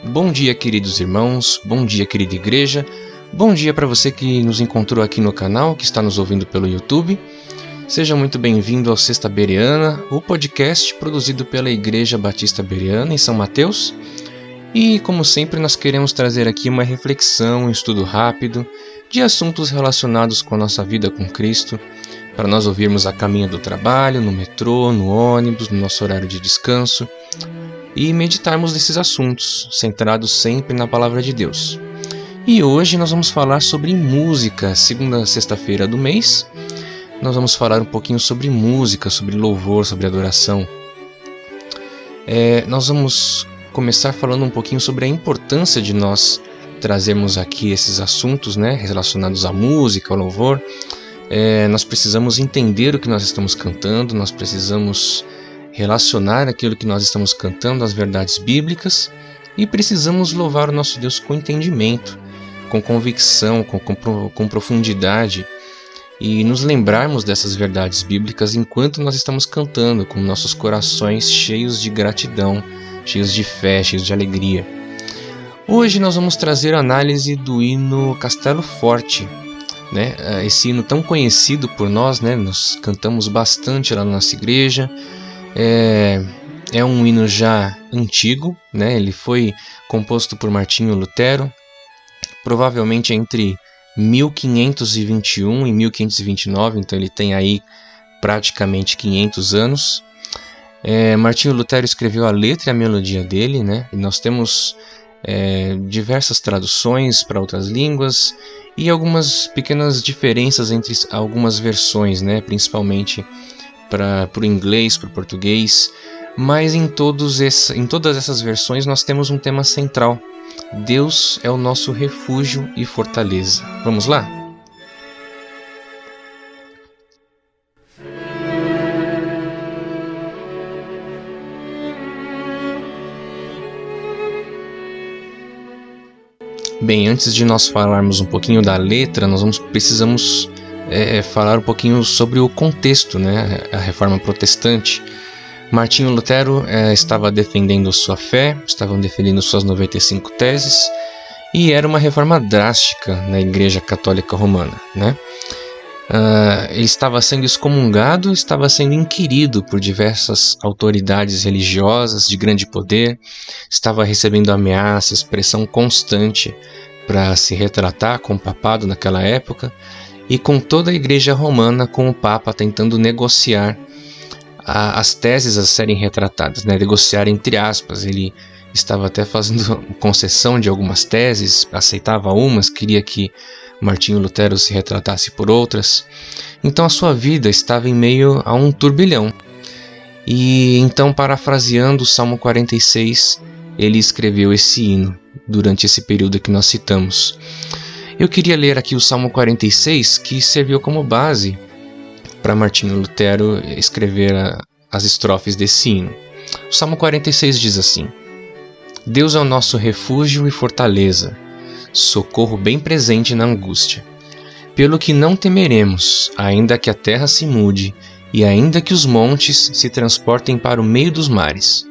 Bom dia, queridos irmãos, bom dia, querida igreja, bom dia para você que nos encontrou aqui no canal, que está nos ouvindo pelo YouTube. Seja muito bem-vindo ao Sexta Bereana, o podcast produzido pela Igreja Batista Bereana em São Mateus. E, como sempre, nós queremos trazer aqui uma reflexão, um estudo rápido de assuntos relacionados com a nossa vida com Cristo, para nós ouvirmos a caminho do trabalho, no metrô, no ônibus, no nosso horário de descanso, e meditarmos nesses assuntos, centrados sempre na Palavra de Deus. E hoje nós vamos falar sobre música, segunda sexta-feira do mês. Nós vamos falar um pouquinho sobre música, sobre louvor, sobre adoração. Nós vamos começar falando um pouquinho sobre a importância de nós trazermos aqui esses assuntos, relacionados à música, ao louvor. Nós precisamos entender o que nós estamos cantando, nós precisamos relacionar aquilo que nós estamos cantando às verdades bíblicas e precisamos louvar o nosso Deus com entendimento, com convicção, com profundidade e nos lembrarmos dessas verdades bíblicas enquanto nós estamos cantando, com nossos corações cheios de gratidão, cheios de fé, cheios de alegria. Hoje nós vamos trazer a análise do hino Castelo Forte, esse hino tão conhecido por nós, nós cantamos bastante lá na nossa igreja. É um hino já antigo, ele foi composto por Martinho Lutero, provavelmente entre 1521 e 1529, então ele tem aí praticamente 500 anos. Martinho Lutero escreveu a letra e a melodia dele, e nós temos diversas traduções para outras línguas e algumas pequenas diferenças entre algumas versões, principalmente para o inglês, para o português, mas em todas essas versões nós temos um tema central: Deus é o nosso refúgio e fortaleza. Vamos lá? Bem, antes de nós falarmos um pouquinho da letra, nós precisamos falar um pouquinho sobre o contexto, a Reforma Protestante. Martinho Lutero estava defendendo sua fé, estava defendendo suas 95 teses, e era uma reforma drástica na Igreja Católica Romana. Ele estava sendo excomungado, estava sendo inquirido por diversas autoridades religiosas de grande poder, estava recebendo ameaças, pressão constante para se retratar com o papado naquela época, e com toda a Igreja Romana, com o Papa tentando negociar as teses a serem retratadas, negociar entre aspas. Ele estava até fazendo concessão de algumas teses, aceitava umas, queria que Martinho Lutero se retratasse por outras. Então a sua vida estava em meio a um turbilhão. E então, parafraseando o Salmo 46, ele escreveu esse hino durante esse período que nós citamos. Eu queria ler aqui o Salmo 46, que serviu como base para Martinho Lutero escrever as estrofes desse hino. O Salmo 46 diz assim: Deus é o nosso refúgio e fortaleza, socorro bem presente na angústia. Pelo que não temeremos, ainda que a terra se mude, e ainda que os montes se transportem para o meio dos mares,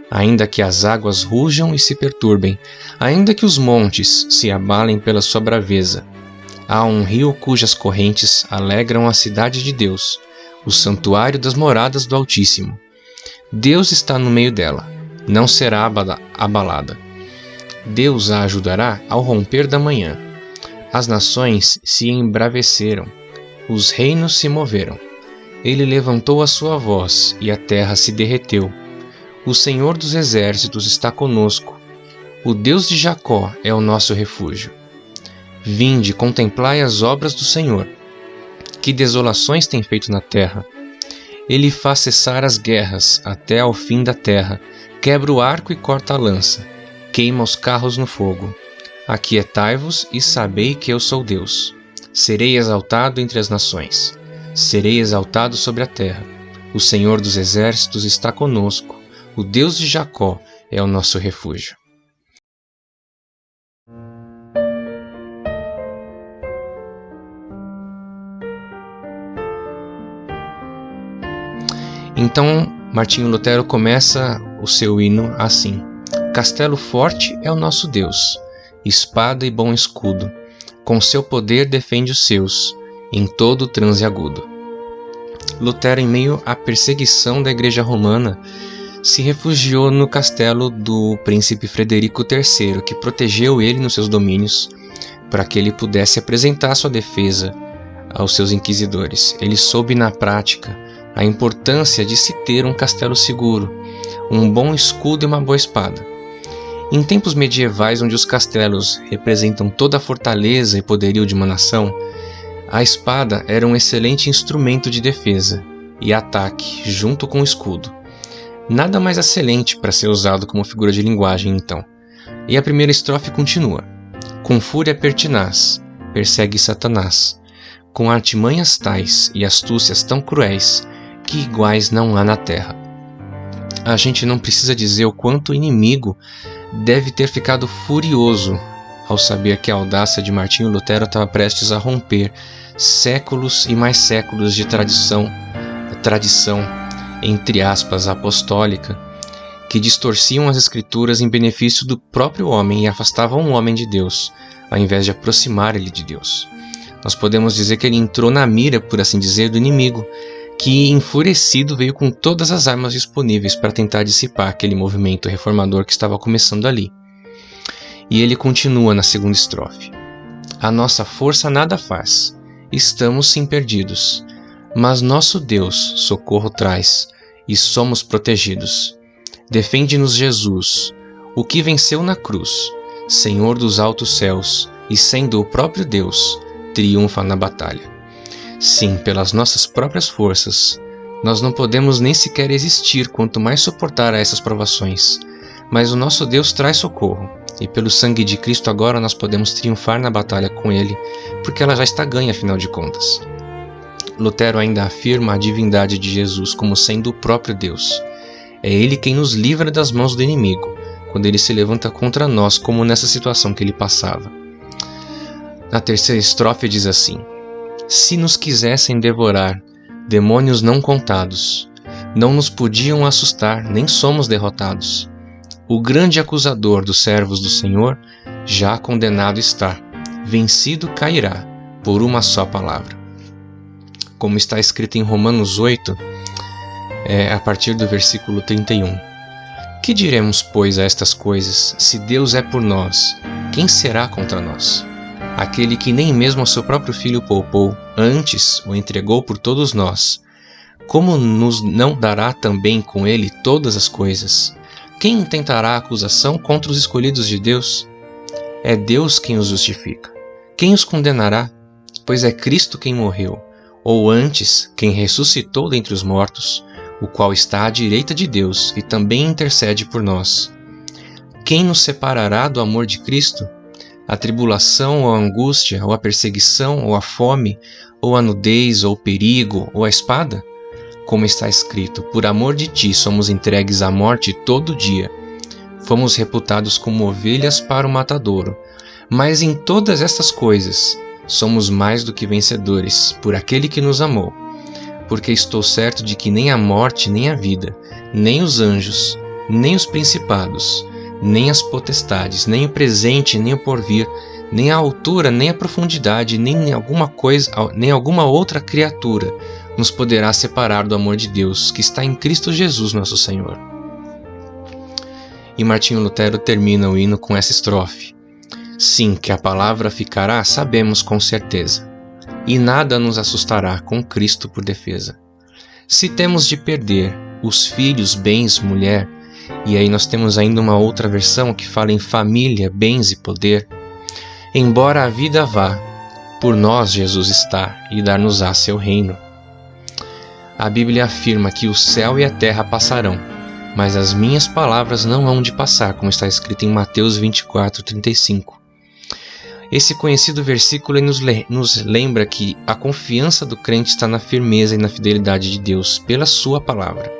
ainda que as águas rujam e se perturbem, ainda que os montes se abalem pela sua braveza. Há um rio cujas correntes alegram a cidade de Deus, o santuário das moradas do Altíssimo. Deus está no meio dela, não será abalada. Deus a ajudará ao romper da manhã. As nações se embraveceram, os reinos se moveram. Ele levantou a sua voz e a terra se derreteu. O Senhor dos exércitos está conosco. O Deus de Jacó é o nosso refúgio. Vinde, contemplai as obras do Senhor. Que desolações tem feito na terra. Ele faz cessar as guerras até ao fim da terra, quebra o arco e corta a lança, queima os carros no fogo. Aquietai-vos e sabei que eu sou Deus. Serei exaltado entre as nações. Serei exaltado sobre a terra. O Senhor dos exércitos está conosco. O Deus de Jacó é o nosso refúgio. Então, Martinho Lutero começa o seu hino assim: Castelo forte é o nosso Deus, espada e bom escudo, com seu poder defende os seus, em todo transe agudo. Lutero, em meio à perseguição da Igreja Romana, se refugiou no castelo do príncipe Frederico III, que protegeu ele nos seus domínios, para que ele pudesse apresentar sua defesa aos seus inquisidores. Ele soube na prática a importância de se ter um castelo seguro, um bom escudo e uma boa espada. Em tempos medievais, onde os castelos representam toda a fortaleza e poderio de uma nação, a espada era um excelente instrumento de defesa e ataque, junto com o escudo. Nada mais excelente para ser usado como figura de linguagem, então. E a primeira estrofe continua: Com fúria pertinaz, persegue Satanás, com artimanhas tais e astúcias tão cruéis, que iguais não há na terra. A gente não precisa dizer o quanto o inimigo deve ter ficado furioso ao saber que a audácia de Martinho Lutero estava prestes a romper séculos e mais séculos de tradição, entre aspas, apostólica, que distorciam as escrituras em benefício do próprio homem e afastavam o homem de Deus, ao invés de aproximar ele de Deus. Nós podemos dizer que ele entrou na mira, por assim dizer, do inimigo, que, enfurecido, veio com todas as armas disponíveis para tentar dissipar aquele movimento reformador que estava começando ali. E ele continua na segunda estrofe: A nossa força nada faz, estamos sim perdidos, mas nosso Deus socorro traz, e somos protegidos. Defende-nos Jesus, o que venceu na cruz, Senhor dos altos céus, e sendo o próprio Deus, triunfa na batalha. Sim, pelas nossas próprias forças, nós não podemos nem sequer existir, quanto mais suportar a essas provações. Mas o nosso Deus traz socorro, e pelo sangue de Cristo agora nós podemos triunfar na batalha com Ele, porque ela já está ganha, afinal de contas. Lutero ainda afirma a divindade de Jesus como sendo o próprio Deus. É Ele quem nos livra das mãos do inimigo, quando ele se levanta contra nós, como nessa situação que ele passava. Na terceira estrofe diz assim: Se nos quisessem devorar, demônios não contados, não nos podiam assustar, nem somos derrotados. O grande acusador dos servos do Senhor já condenado está, vencido cairá por uma só palavra. Como está escrito em Romanos 8, a partir do versículo 31. Que diremos, pois, a estas coisas? Se Deus é por nós, quem será contra nós? Aquele que nem mesmo ao seu próprio filho poupou, antes o entregou por todos nós, como nos não dará também com ele todas as coisas? Quem intentará acusação contra os escolhidos de Deus? É Deus quem os justifica. Quem os condenará? Pois é Cristo quem morreu, ou antes, quem ressuscitou dentre os mortos, o qual está à direita de Deus e também intercede por nós. Quem nos separará do amor de Cristo? A tribulação ou a angústia, ou a perseguição, ou a fome, ou a nudez, ou o perigo, ou a espada? Como está escrito, por amor de ti somos entregues à morte todo dia. Fomos reputados como ovelhas para o matadouro. Mas em todas estas coisas somos mais do que vencedores, por aquele que nos amou. Porque estou certo de que nem a morte, nem a vida, nem os anjos, nem os principados, nem as potestades, nem o presente, nem o porvir, nem a altura, nem a profundidade, nem alguma outra criatura nos poderá separar do amor de Deus, que está em Cristo Jesus nosso Senhor. E Martinho Lutero termina o hino com essa estrofe: Sim, que a palavra ficará, sabemos com certeza, e nada nos assustará com Cristo por defesa. Se temos de perder os filhos, bens, mulher, e aí nós temos ainda uma outra versão que fala em família, bens e poder, embora a vida vá, por nós Jesus está e dar-nos-á seu reino. A Bíblia afirma que o céu e a terra passarão, mas as minhas palavras não hão de passar, como está escrito em Mateus 24:35. Esse conhecido versículo nos lembra que a confiança do crente está na firmeza e na fidelidade de Deus pela sua palavra.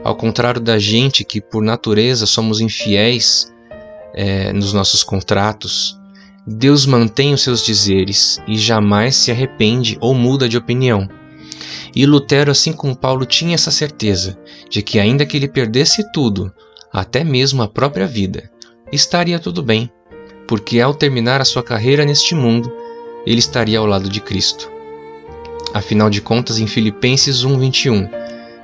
Ao contrário da gente que por natureza somos infiéis nos nossos contratos, Deus mantém os seus dizeres e jamais se arrepende ou muda de opinião. E Lutero, assim como Paulo, tinha essa certeza de que ainda que ele perdesse tudo, até mesmo a própria vida, estaria tudo bem, porque ao terminar a sua carreira neste mundo, ele estaria ao lado de Cristo. Afinal de contas, em Filipenses 1:21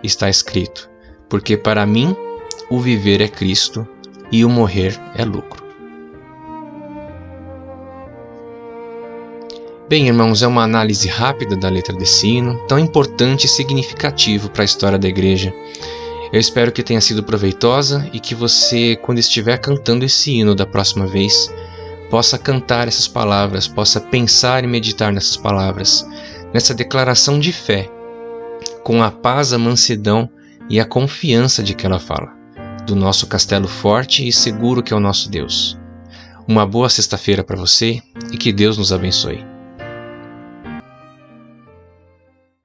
está escrito: porque para mim o viver é Cristo e o morrer é lucro. Bem, irmãos, é uma análise rápida da letra desse hino, tão importante e significativo para a história da igreja. Eu espero que tenha sido proveitosa e que você, quando estiver cantando esse hino da próxima vez, possa cantar essas palavras, possa pensar e meditar nessas palavras, nessa declaração de fé, com a paz, a mansidão e a confiança de que ela fala, do nosso castelo forte e seguro que é o nosso Deus. Uma boa sexta-feira para você e que Deus nos abençoe.